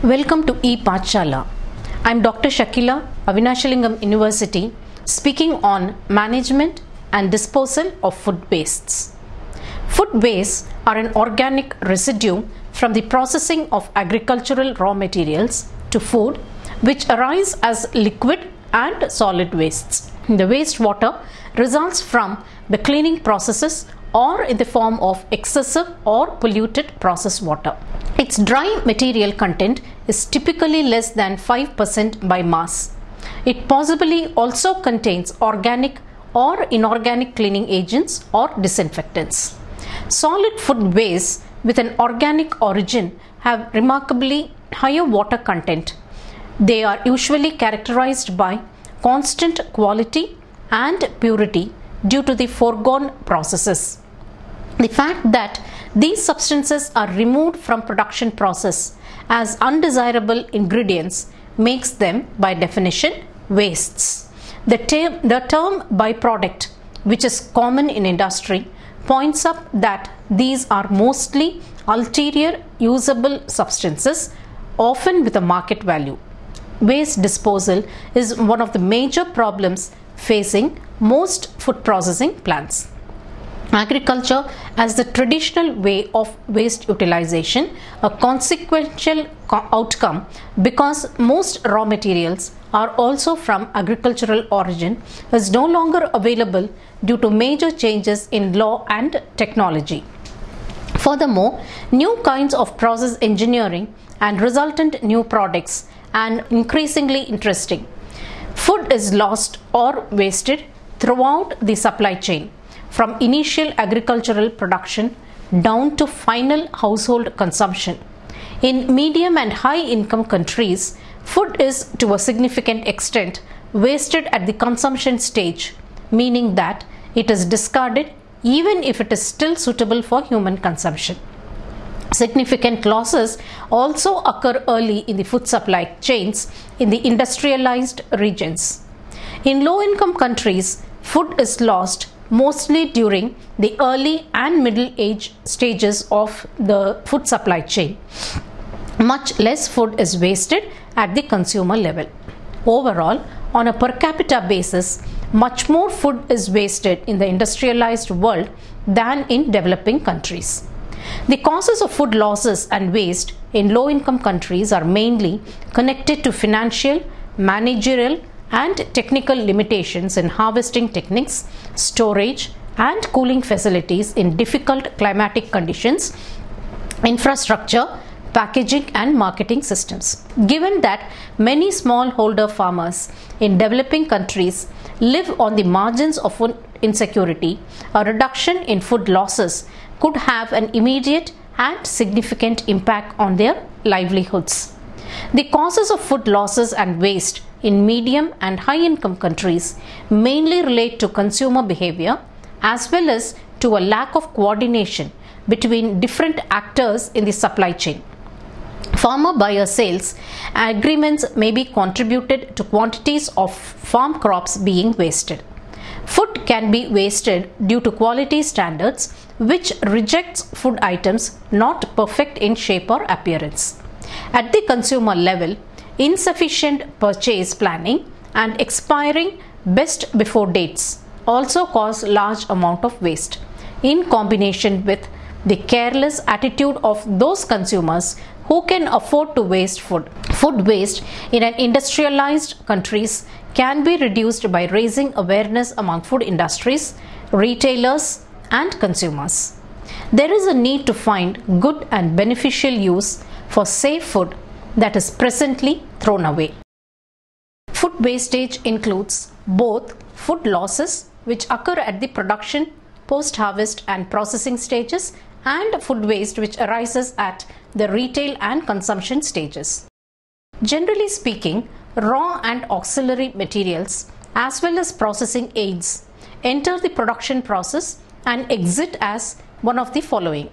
Welcome to ePathshala. I am Dr. Shakila, Avinashalingam University, speaking on management and disposal of food wastes. Food wastes are an organic residue from the processing of agricultural raw materials to food, which arise as liquid and solid wastes. The wastewater results from the cleaning processes or in the form of excessive or polluted processed water. Its dry material content is typically less than 5% by mass. It possibly also contains organic or inorganic cleaning agents or disinfectants. Solid food wastes with an organic origin have remarkably higher water content. They are usually characterized by constant quality and purity due to the foregone processes. The fact that these substances are removed from production process as undesirable ingredients makes them by definition wastes. The term byproduct, which is common in industry, points up that these are mostly ulterior usable substances, often with a market value. Waste disposal is one of the major problems facing most food processing plants. Agriculture as the traditional way of waste utilization, a consequential outcome because most raw materials are also from agricultural origin, is no longer available due to major changes in law and technology. Furthermore, new kinds of process engineering and resultant new products are increasingly interesting. Food is lost or wasted throughout the supply chain, from initial agricultural production down to final household consumption. In medium and high income countries, food is to a significant extent wasted at the consumption stage, meaning that it is discarded even if it is still suitable for human consumption. Significant losses also occur early in the food supply chains in the industrialized regions. In low income countries, food is lost mostly during the early and middle age stages of the food supply chain. Much less food is wasted at the consumer level. Overall, on a per capita basis, much more food is wasted in the industrialized world than in developing countries. The causes of food losses and waste in low-income countries are mainly connected to financial, managerial, and technical limitations in harvesting techniques, storage, and cooling facilities in difficult climatic conditions, infrastructure, packaging, and marketing systems. Given that many smallholder farmers in developing countries live on the margins of food insecurity, a reduction in food losses could have an immediate and significant impact on their livelihoods. The causes of food losses and waste in medium and high income countries mainly relate to consumer behavior as well as to a lack of coordination between different actors in the supply chain. Farmer-buyer sales agreements may be contributed to quantities of farm crops being wasted. Food can be wasted due to quality standards, which rejects food items not perfect in shape or appearance. At the consumer level, insufficient purchase planning and expiring best before dates also cause large amount of waste, in combination with the careless attitude of those consumers who can afford to waste food. Food waste in an industrialized countries can be reduced by raising awareness among food industries, retailers, and consumers. There is a need to find good and beneficial use for safe food that is presently thrown away. Food wastage includes both food losses, which occur at the production, post-harvest, and processing stages, and food waste, which arises at the retail and consumption stages. Generally speaking, raw and auxiliary materials as well as processing aids enter the production process and exit as one of the following: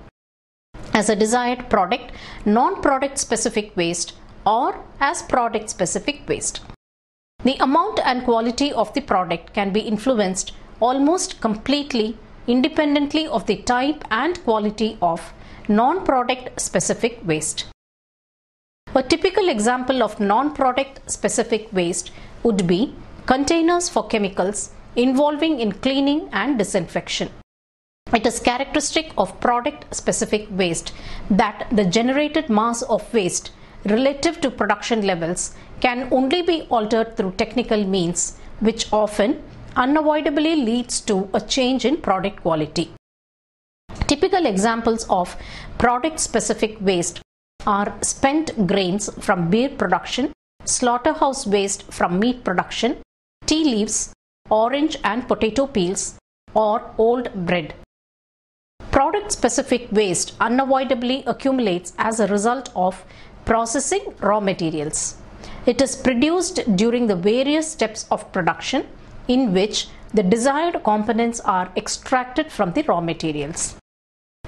as a desired product, non-product specific waste, or as product specific waste. The amount and quality of the product can be influenced almost completely independently of the type and quality of non-product specific waste. A typical example of non-product specific waste would be containers for chemicals involving in cleaning and disinfection. It is characteristic of product specific waste that the generated mass of waste relative to production levels can only be altered through technical means, which often unavoidably leads to a change in product quality. Typical examples of product specific waste are spent grains from beer production, slaughterhouse waste from meat production, tea leaves, orange and potato peels, or old bread. Product specific waste unavoidably accumulates as a result of processing raw materials. It is produced during the various steps of production in which the desired components are extracted from the raw materials.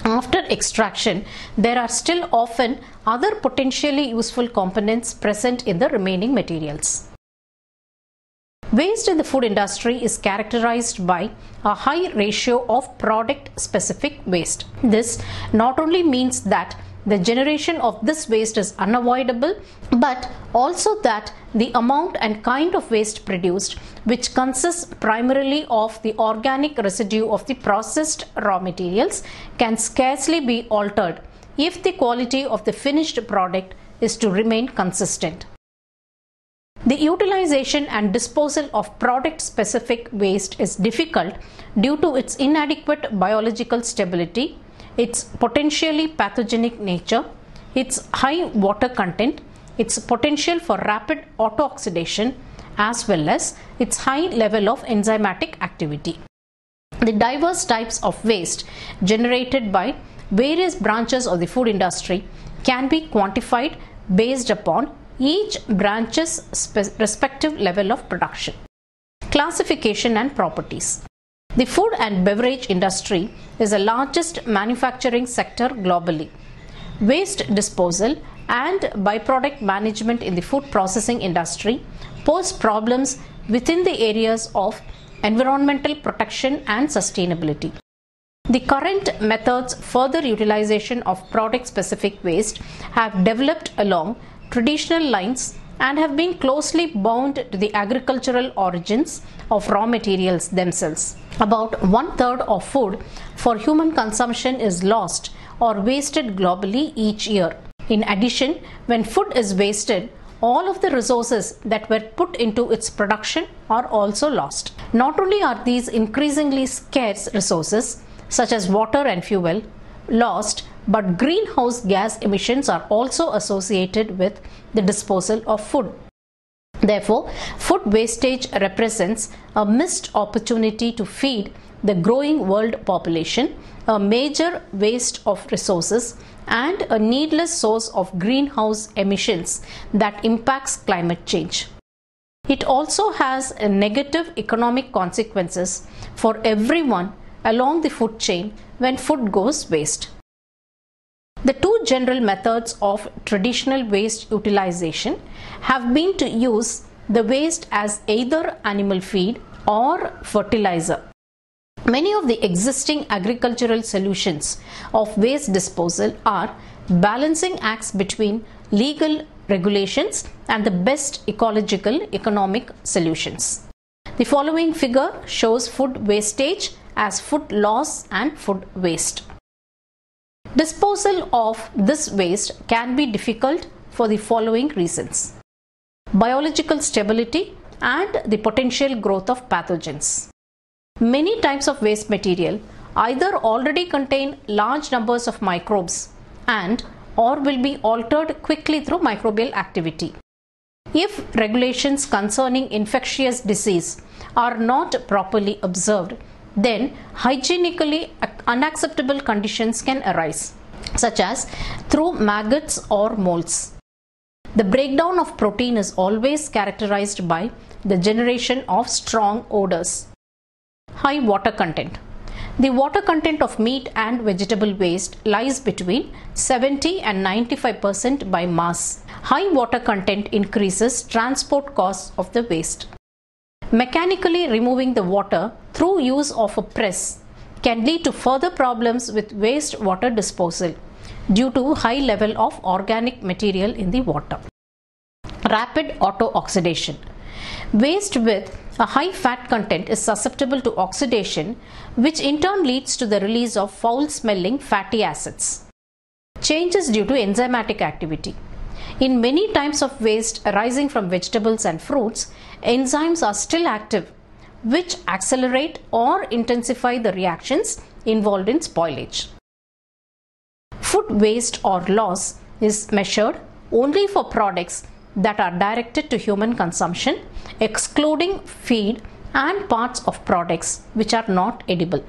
After extraction, there are still often other potentially useful components present in the remaining materials. Waste in the food industry is characterized by a high ratio of product-specific waste. This not only means that the generation of this waste is unavoidable, but also that the amount and kind of waste produced, which consists primarily of the organic residue of the processed raw materials, can scarcely be altered if the quality of the finished product is to remain consistent. The utilization and disposal of product-specific waste is difficult due to its inadequate biological stability, its potentially pathogenic nature, its high water content, its potential for rapid autooxidation, as well as its high level of enzymatic activity. The diverse types of waste generated by various branches of the food industry can be quantified based upon each branch's respective level of production. Classification and properties. The food and beverage industry is the largest manufacturing sector globally. Waste disposal and byproduct management in the food processing industry pose problems within the areas of environmental protection and sustainability. The current methods further utilization of product-specific waste have developed along traditional lines and have been closely bound to the agricultural origins of raw materials themselves. About 1/3 of food for human consumption is lost or wasted globally each year. In addition, when food is wasted, all of the resources that were put into its production are also lost. Not only are these increasingly scarce resources, such as water and fuel, lost, but greenhouse gas emissions are also associated with the disposal of food. Therefore, food wastage represents a missed opportunity to feed the growing world population, a major waste of resources, and a needless source of greenhouse emissions that impacts climate change. It also has a negative economic consequences for everyone along the food chain when food goes waste. The two general methods of traditional waste utilization have been to use the waste as either animal feed or fertilizer. Many of the existing agricultural solutions of waste disposal are balancing acts between legal regulations and the best ecological economic solutions. The following figure shows food wastage as food loss and food waste. Disposal of this waste can be difficult for the following reasons: biological stability and the potential growth of pathogens. Many types of waste material either already contain large numbers of microbes and or will be altered quickly through microbial activity. If regulations concerning infectious disease are not properly observed, then hygienically unacceptable conditions can arise, such as through maggots or molds. The breakdown of protein is always characterized by the generation of strong odors. High water content. The water content of meat and vegetable waste lies between 70 and 95% by mass. High water content increases transport costs of the waste. Mechanically removing the water through use of a press can lead to further problems with waste water disposal, due to high level of organic material in the water. Rapid auto-oxidation. Waste with a high fat content is susceptible to oxidation, which in turn leads to the release of foul-smelling fatty acids. Changes due to enzymatic activity. In many types of waste arising from vegetables and fruits, enzymes are still active, which accelerate or intensify the reactions involved in spoilage. Food waste or loss is measured only for products that are directed to human consumption, excluding feed and parts of products which are not edible.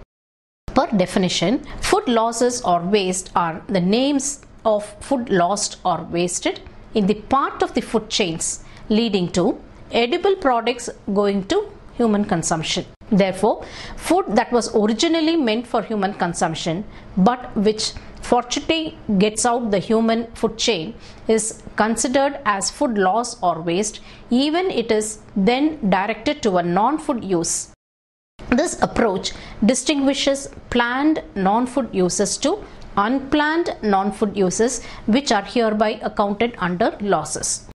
Per definition, food losses or waste are the names of food lost or wasted in the part of the food chains leading to edible products going to human consumption. Therefore, food that was originally meant for human consumption but which fortunately gets out the human food chain is considered as food loss or waste, even it is then directed to a non-food use. This approach distinguishes planned non-food uses to unplanned non-food uses, which are hereby accounted under losses.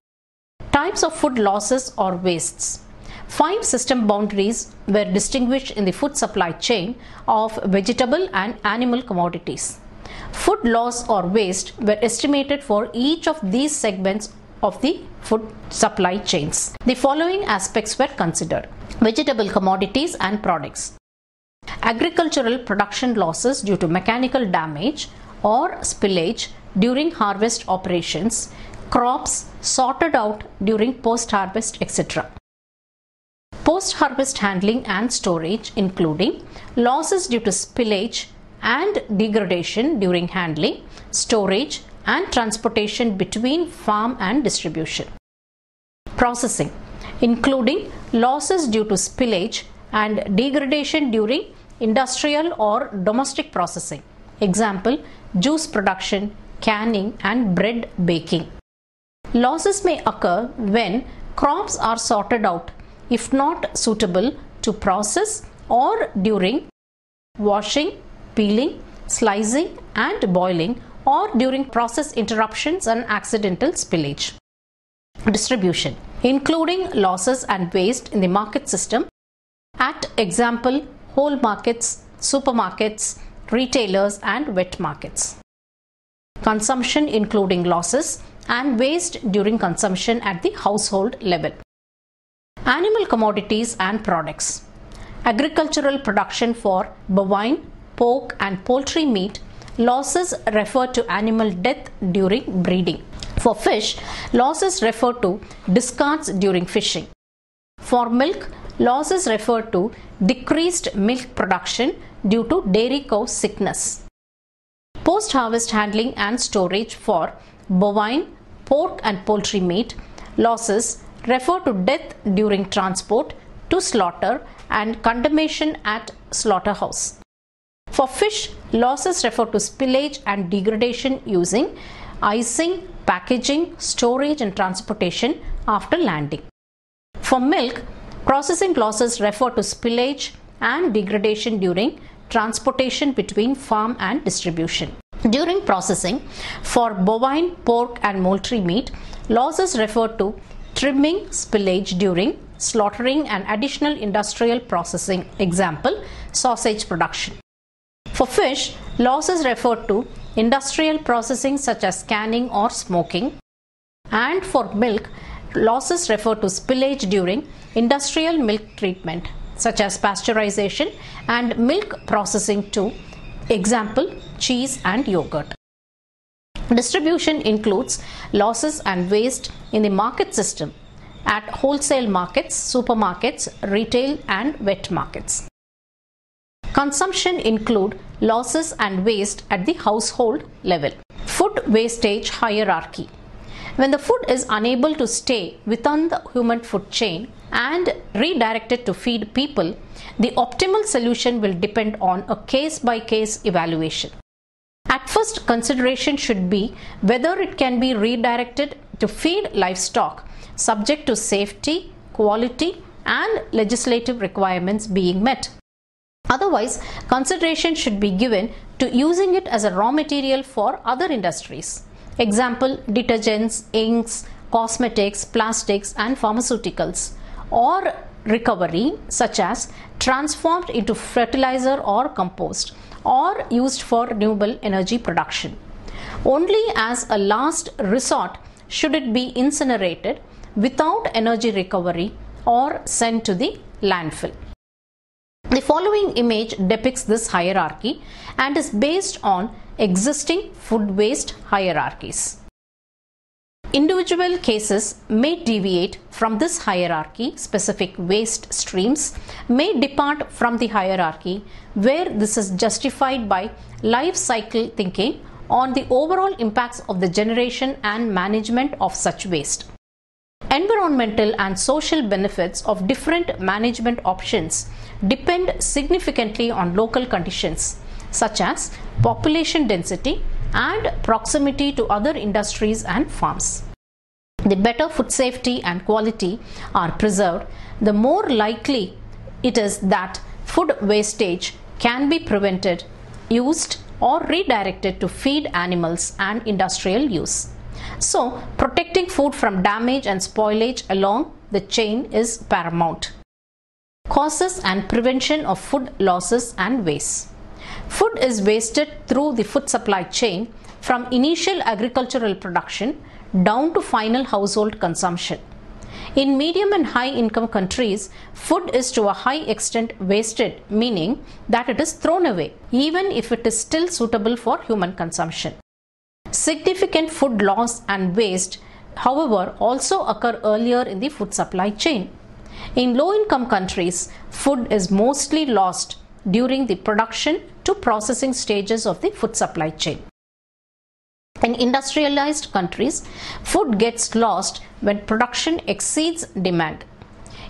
Types of food losses or wastes. 5 system boundaries were distinguished in the food supply chain of vegetable and animal commodities. Food loss or waste were estimated for each of these segments of the food supply chains. The following aspects were considered: vegetable commodities and products, agricultural production losses due to mechanical damage or spillage during harvest operations, crops sorted out during post-harvest, etc. Post-harvest handling and storage, including losses due to spillage and degradation during handling, storage and transportation between farm and distribution. Processing, including losses due to spillage and degradation during industrial or domestic processing. Example, juice production, canning and bread baking. Losses may occur when crops are sorted out if not suitable to process, or during washing, peeling, slicing and boiling, or during process interruptions and accidental spillage. Distribution, including losses and waste in the market system at example whole markets, supermarkets, retailers and wet markets. Consumption, including losses and waste during consumption at the household level. Animal commodities and products. Agricultural production for bovine, pork and poultry meat, losses refer to animal death during breeding. For fish, losses refer to discards during fishing. For milk, losses refer to decreased milk production due to dairy cow sickness. Post-harvest handling and storage for bovine, pork and poultry meat, losses refer to death during transport to slaughter and condemnation at slaughterhouse. For fish, losses refer to spillage and degradation using icing, packaging, storage and transportation after landing. For milk, processing losses refer to spillage and degradation during transportation between farm and distribution. During processing, for bovine, pork and poultry meat, losses refer to trimming, spillage during slaughtering and additional industrial processing, example, sausage production. For fish, losses refer to industrial processing such as canning or smoking. And for milk, losses refer to spillage during industrial milk treatment such as pasteurization and milk processing too, example, cheese and yogurt. Distribution includes losses and waste in the market system at wholesale markets, supermarkets, retail and wet markets. Consumption include losses and waste at the household level. Food wastage hierarchy. When the food is unable to stay within the human food chain and redirected to feed people, the optimal solution will depend on a case-by-case evaluation. At first, consideration should be whether it can be redirected to feed livestock subject to safety, quality and legislative requirements being met. Other Otherwise, consideration should be given to using it as a raw material for other industries. Example, detergents, inks, cosmetics, plastics and pharmaceuticals, or recovery such as transformed into fertilizer or compost, or used for renewable energy production. Only as a last resort should it be incinerated without energy recovery or sent to the landfill. The following image depicts this hierarchy and is based on existing food waste hierarchies. Individual cases may deviate from this hierarchy. Specific waste streams may depart from the hierarchy where this is justified by life cycle thinking on the overall impacts of the generation and management of such waste. Environmental and social benefits of different management options depend significantly on local conditions such as population density and proximity to other industries and farms. The better food safety and quality are preserved, the more likely it is that food wastage can be prevented, used or redirected to feed animals and industrial use. So, protecting food from damage and spoilage along the chain is paramount. Causes and prevention of food losses and waste. Food is wasted through the food supply chain from initial agricultural production down to final household consumption. In medium and high income countries, food is to a high extent wasted, meaning that it is thrown away, even if it is still suitable for human consumption. Significant food loss and waste, however, also occur earlier in the food supply chain. In low income countries, food is mostly lost during the production to processing stages of the food supply chain. In industrialized countries, food gets lost when production exceeds demand.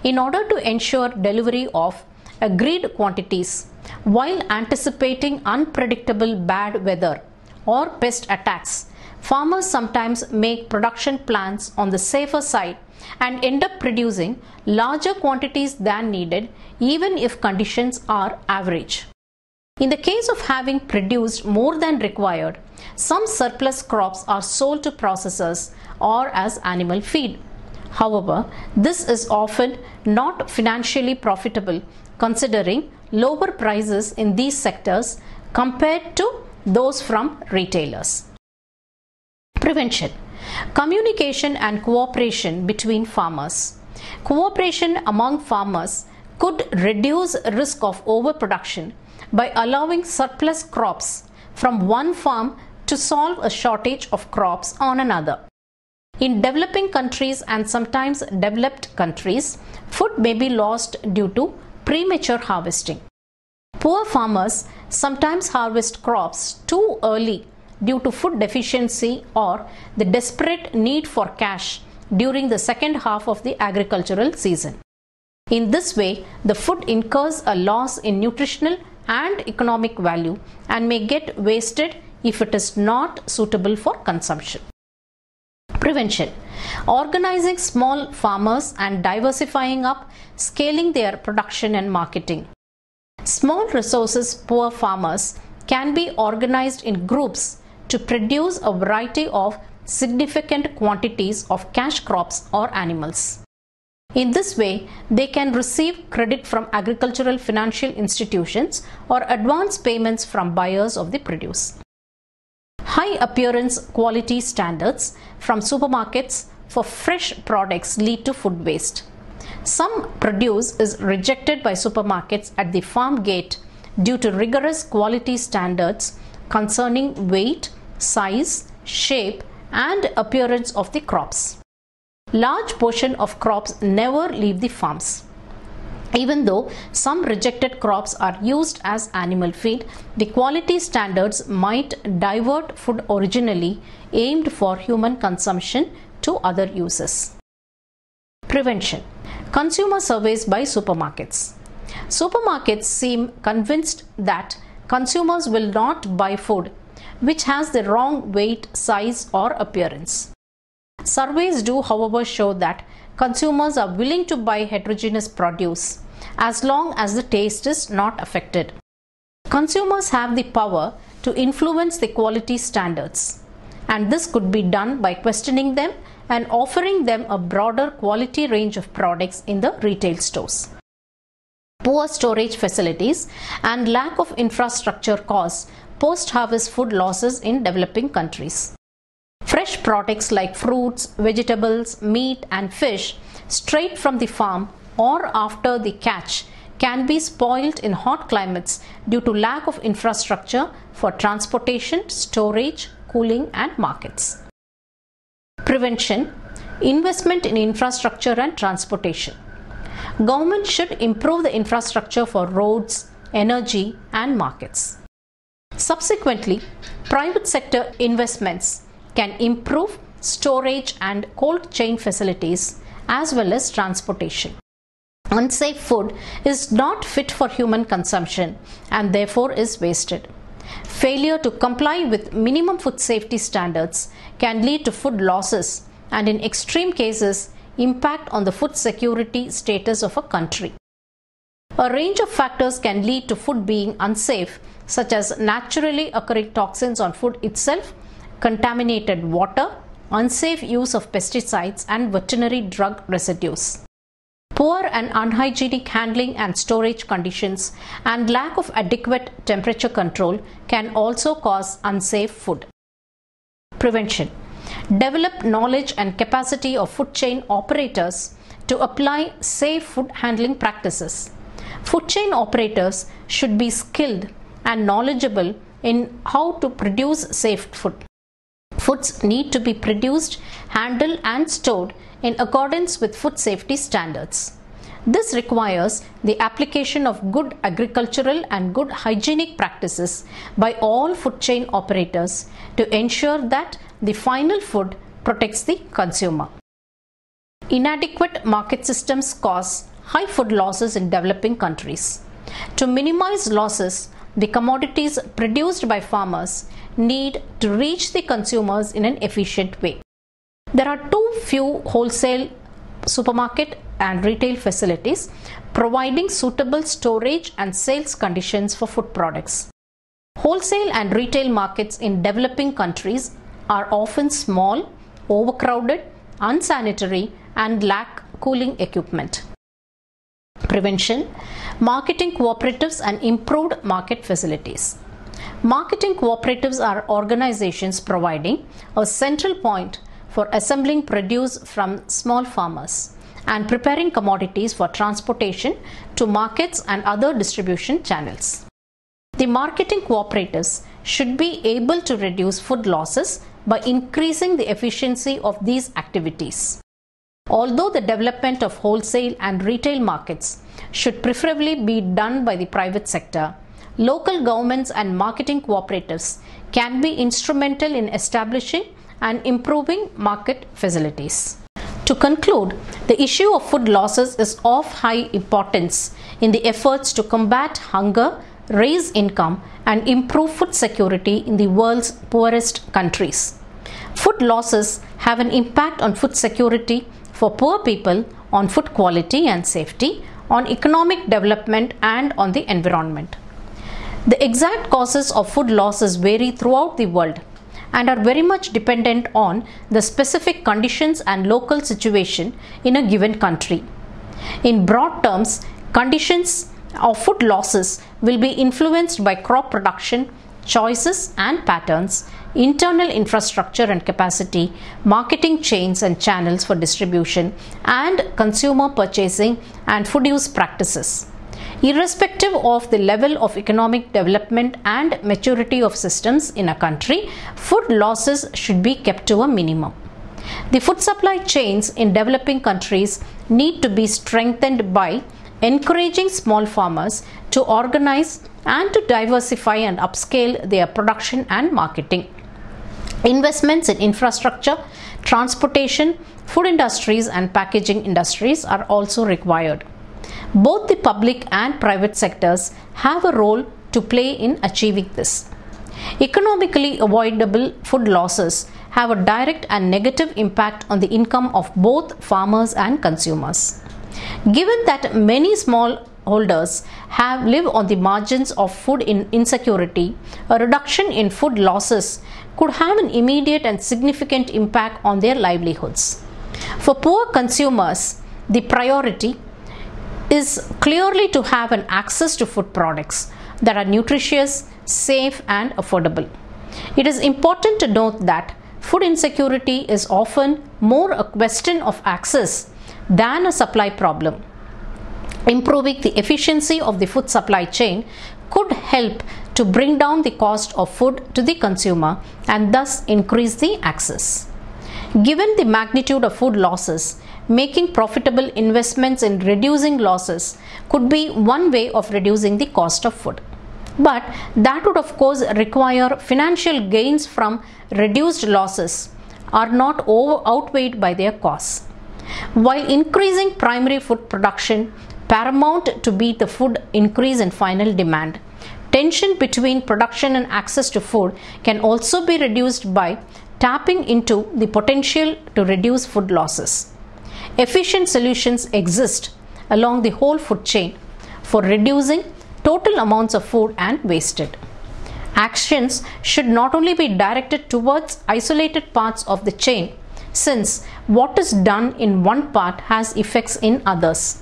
In order to ensure delivery of agreed quantities while anticipating unpredictable bad weather or pest attacks, farmers sometimes make production plans on the safer side and end up producing larger quantities than needed even if conditions are average. In the case of having produced more than required, some surplus crops are sold to processors or as animal feed. However, this is often not financially profitable considering lower prices in these sectors compared to those from retailers. Prevention. Communication and cooperation between farmers. Cooperation among farmers could reduce risk of overproduction by allowing surplus crops from one farm to solve a shortage of crops on another. In developing countries and sometimes developed countries, food may be lost due to premature harvesting. Poor farmers sometimes harvest crops too early due to food deficiency or the desperate need for cash during the second half of the agricultural season. In this way, the food incurs a loss in nutritional and economic value and may get wasted if it is not suitable for consumption. Prevention. Organizing small farmers and diversifying up, scaling their production and marketing. Small resources poor farmers can be organized in groups to produce a variety of significant quantities of cash crops or animals. In this way, they can receive credit from agricultural financial institutions or advance payments from buyers of the produce. High appearance quality standards from supermarkets for fresh products lead to food waste. Some produce is rejected by supermarkets at the farm gate due to rigorous quality standards concerning weight, size, shape, and appearance of the crops. Large portion of crops never leave the farms. Even though some rejected crops are used as animal feed, the quality standards might divert food originally aimed for human consumption to other uses. Prevention. Consumer surveys by supermarkets. Supermarkets seem convinced that consumers will not buy food which has the wrong weight, size, or appearance. Surveys do, however, show that consumers are willing to buy heterogeneous produce as long as the taste is not affected. Consumers have the power to influence the quality standards, and this could be done by questioning them and offering them a broader quality range of products in the retail stores. Poor storage facilities and lack of infrastructure cause post-harvest food losses in developing countries. Fresh products like fruits, vegetables, meat and fish straight from the farm or after the catch can be spoiled in hot climates due to lack of infrastructure for transportation, storage, cooling and markets. Prevention, investment in infrastructure and transportation. Government should improve the infrastructure for roads, energy and markets. Subsequently, private sector investments can improve storage and cold chain facilities as well as transportation. Unsafe food is not fit for human consumption and therefore is wasted. Failure to comply with minimum food safety standards can lead to food losses and in extreme cases impact on the food security status of a country. A range of factors can lead to food being unsafe, such as naturally occurring toxins on food itself, contaminated water, unsafe use of pesticides and veterinary drug residues. Poor and unhygienic handling and storage conditions and lack of adequate temperature control can also cause unsafe food. Prevention. Develop knowledge and capacity of food chain operators to apply safe food handling practices. Food chain operators should be skilled and knowledgeable in how to produce safe food. Foods need to be produced, handled and stored in accordance with food safety standards. This requires the application of good agricultural and good hygienic practices by all food chain operators to ensure that the final food protects the consumer. Inadequate market systems cause high food losses in developing countries. To minimize losses, the commodities produced by farmers need to reach the consumers in an efficient way. There are too few wholesale, supermarket and retail facilities providing suitable storage and sales conditions for food products. Wholesale and retail markets in developing countries are often small, overcrowded, unsanitary and lack cooling equipment. Prevention, marketing cooperatives and improved market facilities. Marketing cooperatives are organizations providing a central point for assembling produce from small farmers and preparing commodities for transportation to markets and other distribution channels. The marketing cooperatives should be able to reduce food losses by increasing the efficiency of these activities. Although the development of wholesale and retail markets should preferably be done by the private sector, local governments and marketing cooperatives can be instrumental in establishing and improving market facilities. To conclude, the issue of food losses is of high importance in the efforts to combat hunger, raise income, and improve food security in the world's poorest countries. Food losses have an impact on food security for poor people, on food quality and safety, on economic development, and on the environment. The exact causes of food losses vary throughout the world and are very much dependent on the specific conditions and local situation in a given country. In broad terms, conditions of food losses will be influenced by crop production, choices and patterns, internal infrastructure and capacity, marketing chains and channels for distribution, and consumer purchasing and food use practices. Irrespective of the level of economic development and maturity of systems in a country, food losses should be kept to a minimum. The food supply chains in developing countries need to be strengthened by encouraging small farmers to organize and to diversify and upscale their production and marketing. Investments in infrastructure, transportation, food industries and packaging industries are also required. Both the public and private sectors have a role to play in achieving this. Economically avoidable food losses have a direct and negative impact on the income of both farmers and consumers. Given that many small holders live on the margins of food insecurity, a reduction in food losses could have an immediate and significant impact on their livelihoods. For poor consumers, the priority is clearly to have an access to food products that are nutritious, safe and affordable. It is important to note that food insecurity is often more a question of access than a supply problem. Improving the efficiency of the food supply chain could help to bring down the cost of food to the consumer and thus increase the access. Given the magnitude of food losses, making profitable investments in reducing losses could be one way of reducing the cost of food. But that would of course require financial gains from reduced losses are not outweighed by their costs. While increasing primary food production paramount to beat the food increase in final demand, tension between production and access to food can also be reduced by tapping into the potential to reduce food losses. Efficient solutions exist along the whole food chain for reducing total amounts of food and wasted. Actions should not only be directed towards isolated parts of the chain, since what is done in one part has effects in others.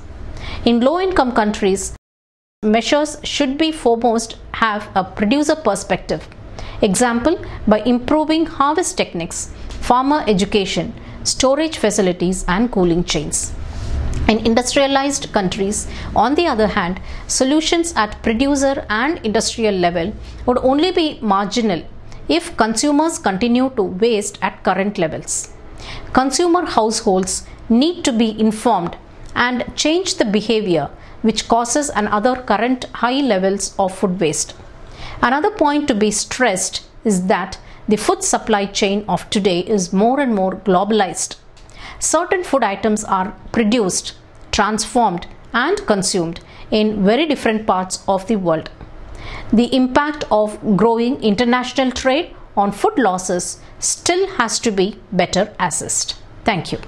In low-income countries, measures should be foremost have a producer perspective. Example, by improving harvest techniques, farmer education, storage facilities and cooling chains. In industrialized countries, on the other hand, solutions at producer and industrial level would only be marginal if consumers continue to waste at current levels. Consumer households need to be informed and change the behavior which causes another current high levels of food waste. Another point to be stressed is that the food supply chain of today is more and more globalized. Certain food items are produced, transformed and consumed in very different parts of the world. The impact of growing international trade on food losses still has to be better assessed. Thank you.